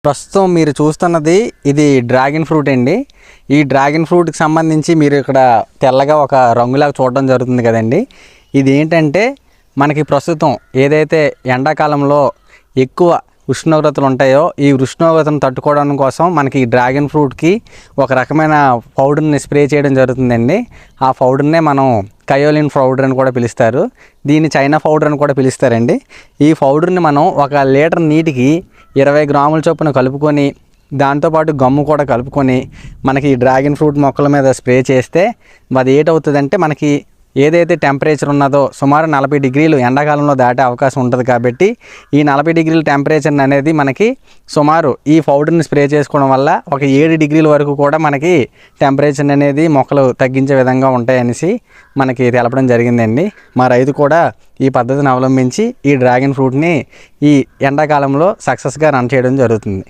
ప్రస్తుతం మీరు చూస్తున్నది ఇది డ్రాగన్ ఫ్రూట్ అండి. ఈ డ్రాగన్ ఫ్రూట్కి సంబంధించి మీరు ఇక్కడ తెల్లగా ఒక రంగులాగా చూడడం జరుగుతుంది కదండి. ఇది ఏంటంటే మనకి ప్రస్తుతం ఏదైతే ఎండాకాలంలో ఎక్కువ ఉష్ణోగ్రతలు ఉంటాయో ఈ ఉష్ణోగ్రతను తట్టుకోవడం కోసం మనకి ఈ డ్రాగన్ ఫ్రూట్కి ఒక రకమైన పౌడర్ని స్ప్రే చేయడం జరుగుతుందండి. ఆ పౌడర్నే మనం కయోలిన్ పౌడర్ అని కూడా పిలుస్తారు. దీన్ని చైనా పౌడర్ అని కూడా పిలుస్తారండి. ఈ పౌడర్ని మనం 1 లీటర్ నీటికి 20 గ్రాముల చొప్పున కలుపుకొని దాంతోపాటు గమ్ము కూడా కలుపుకొని మనకి ఈ డ్రాగన్ ఫ్రూట్ మొక్కల మీద స్ప్రే చేస్తే అది ఏటవుతుందంటే మనకి ఏదైతే టెంపరేచర్ ఉన్నదో సుమారు 40 డిగ్రీలు ఎండాకాలంలో దాటే అవకాశం ఉంటుంది. కాబట్టి ఈ 40 డిగ్రీల టెంపరేచర్ అనేది మనకి సుమారు ఈ పౌడర్ని స్ప్రే చేసుకోవడం వల్ల ఒక 7 డిగ్రీల వరకు కూడా మనకి టెంపరేచర్ అనేది మొక్కలు తగ్గించే విధంగా ఉంటాయనేసి మనకి తెలపడం జరిగిందండి. మా రైతు కూడా ఈ పద్ధతిని అవలంబించి ఈ డ్రాగన్ ఫ్రూట్ని ఈ ఎండాకాలంలో సక్సెస్గా రన్ చేయడం జరుగుతుంది.